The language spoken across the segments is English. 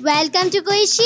Welcome to Quiz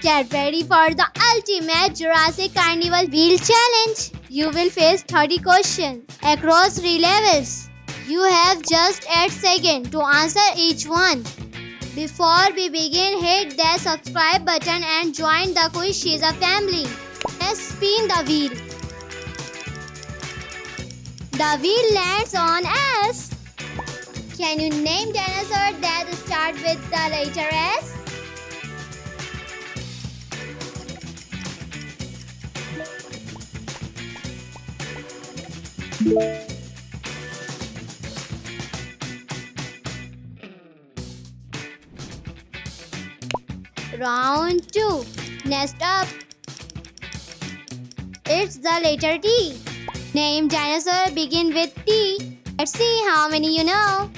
Get ready for the ultimate Jurassic Carnival Wheel Challenge. You will face 30 questions across 3 levels. You have just 8 seconds to answer each one. Before we begin, hit the subscribe button and join the Quiz family. Let's spin the wheel. The wheel lands on S. Can you name dinosaur that start with the letter S? Round 2. Next up. It's the letter T. Name dinosaur begin with T. Let's see how many you know.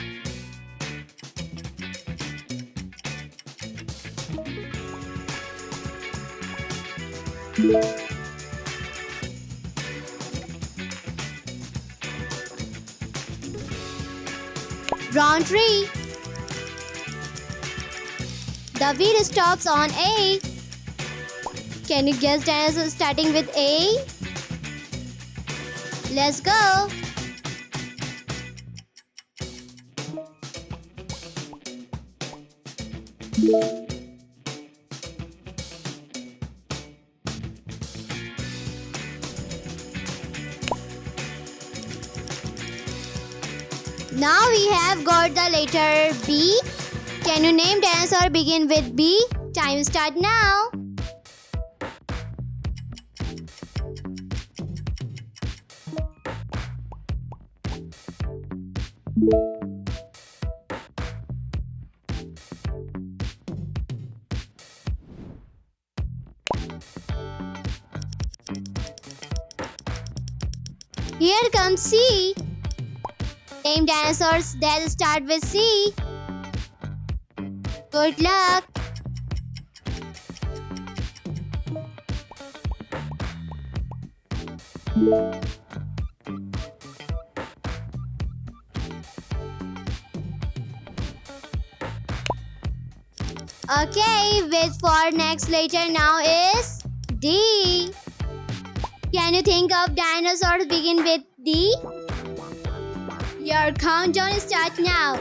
Round 3. The wheel stops on A. Can you guess dinosaur starting with A? Let's go. Now we have got the letter B. Can you name dinosaur begin with B? Time start now. Here comes C. Name dinosaurs that start with C. Good luck. Okay, wait for next letter now is D. Can you think of dinosaurs begin with D? Your countdown starts now.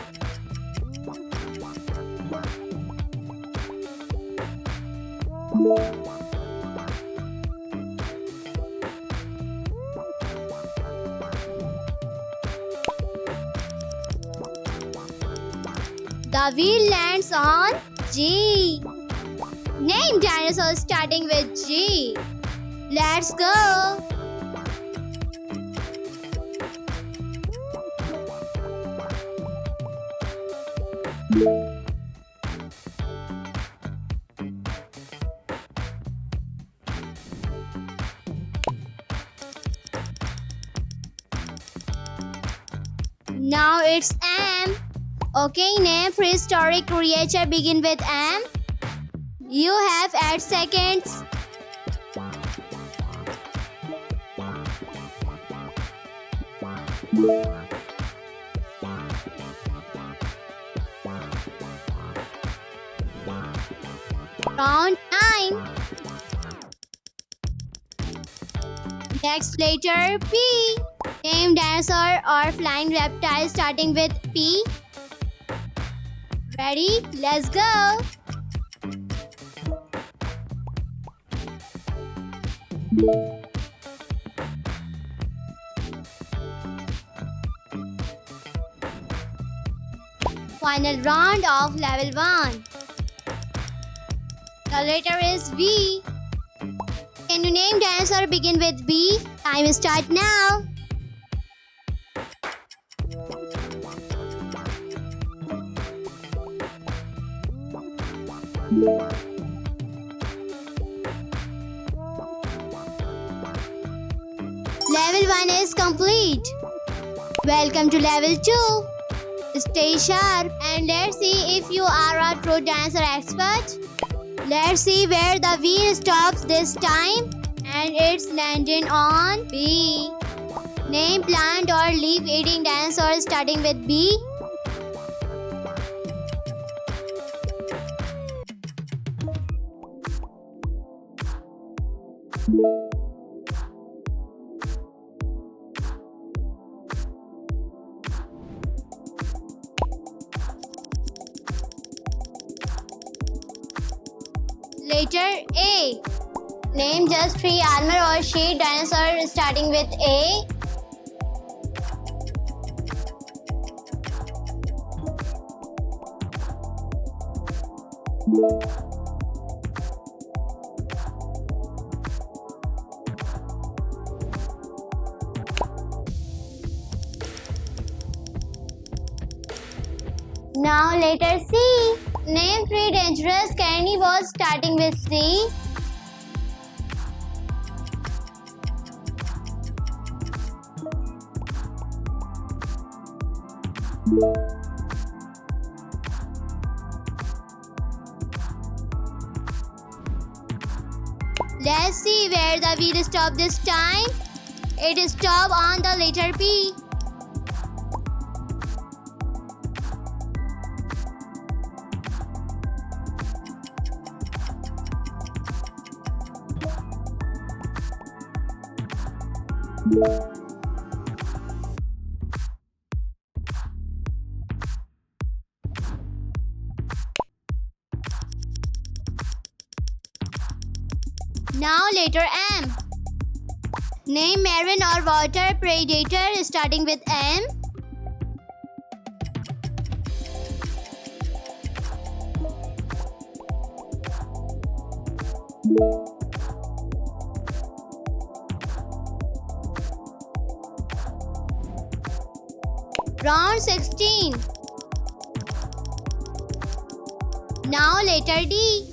The wheel lands on G. Name dinosaurs starting with G. Let's go. Now it's M. Okay, name prehistoric creature begin with M. You have 8 seconds. Round 9. Next letter P. Name dinosaur or flying reptile starting with P. Ready? Let's go. Final round of level 1. The letter is V. Can you name dinosaur begin with B? Time start now. Level 1 is complete. Welcome to level 2. Stay sharp and let's see if you are a true dinosaur expert. Let's see where the wheel stops this time. And it's landing on B. Name plant or leaf eating dinosaur starting with B. Letter A. Name just 3 armor or sheet dinosaurs starting with A. Now letter C. Name 3 dangerous carnivores starting with C. Let's see where the wheel stopped this time. It stopped on the letter P. Now letter M. Name marine or water predator starting with M. Round 16. Now letter D.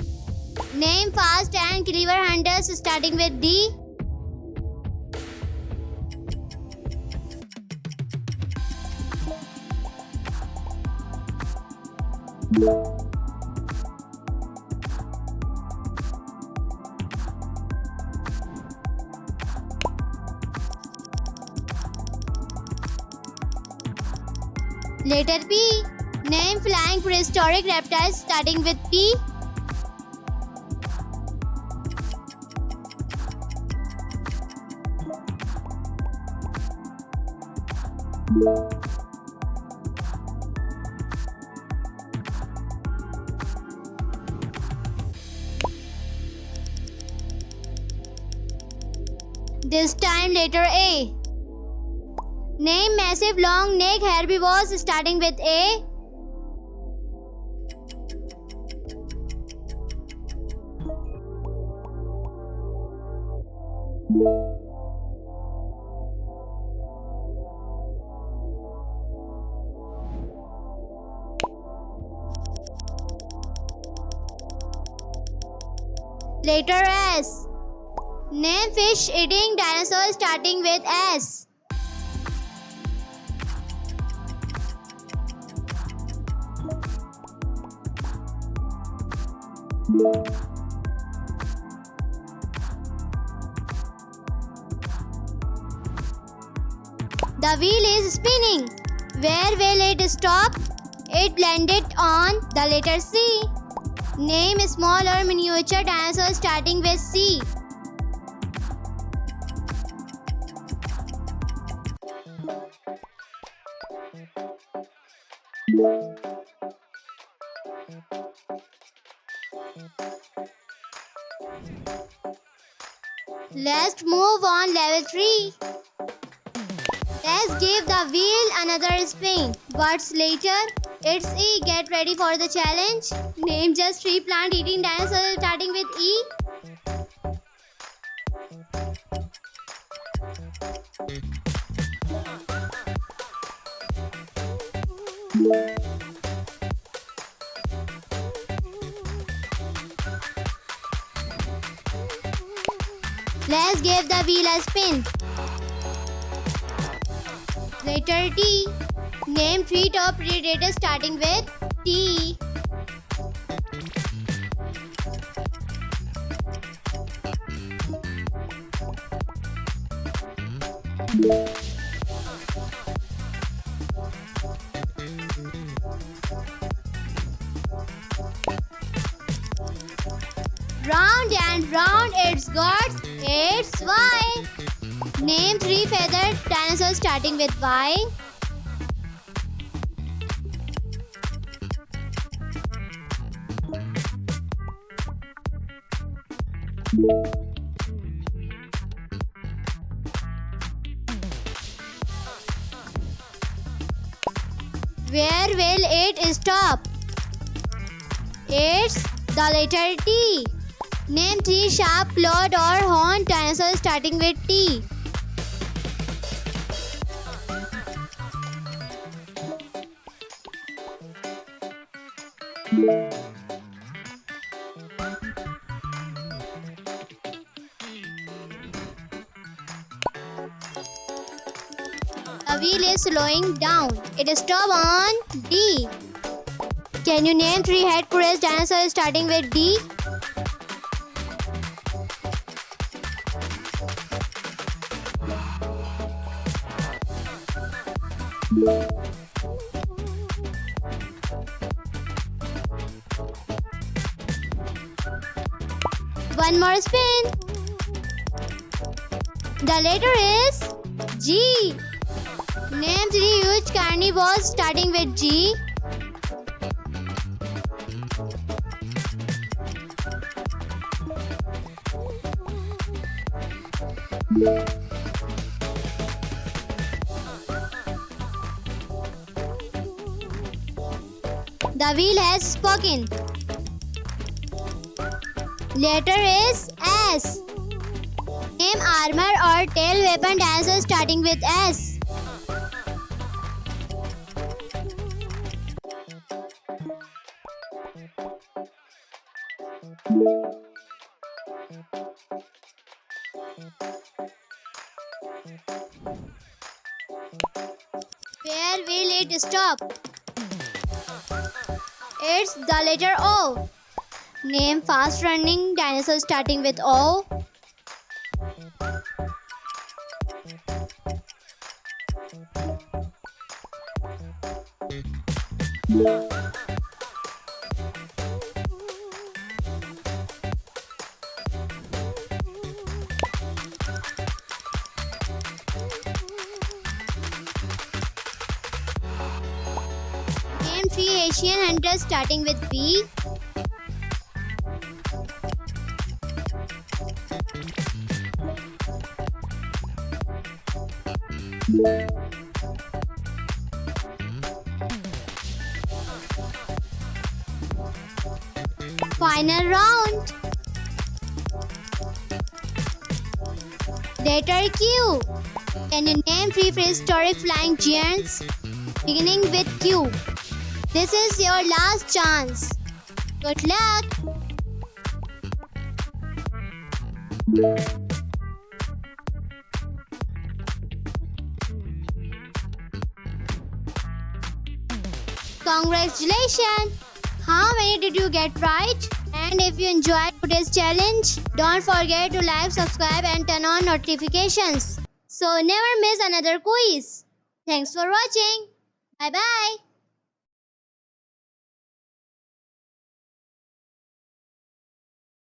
Name fast and clever hunters starting with D. Letter P. Name flying prehistoric reptiles starting with P. This time letter A. Name massive long neck herbivores starting with A. Letter S. Name fish eating dinosaur starting with S. The wheel is spinning. Where will it stop? It landed on the letter C. Name small or miniature dinosaur starting with C. Let's move on level 3. Let's give the wheel another spin. What's later? It's E. Get ready for the challenge. Name just 3 plant-eating dinosaurs starting with E. Let's give the wheel a spin. Letter T. Name 3 top predators starting with T. Round and round it goes. It's Y. Name 3 feathered dinosaurs starting with Y. Where will it stop? It's the letter T. Name 3 sharp clawed or horned dinosaurs starting with T. The wheel is slowing down. It stops on D. Can you name 3 head-crazed dinosaurs starting with D? One more spin. The letter is G. Name 3 huge carnivores starting with G. The wheel has spoken. Letter is S. Name armor or tail weapon dinosaurs starting with S. Where will it stop? It's the letter O. Name fast running dinosaurs starting with O. Name 3 Asian hunters starting with B. Final round. Letter Q. Can you name 3 prehistoric flying giants beginning with Q? This is your last chance. Good luck. Congratulations! How many did you get right? And if you enjoyed today's challenge, don't forget to like, subscribe and turn on notifications so never miss another quiz. Thanks for watching. Bye bye.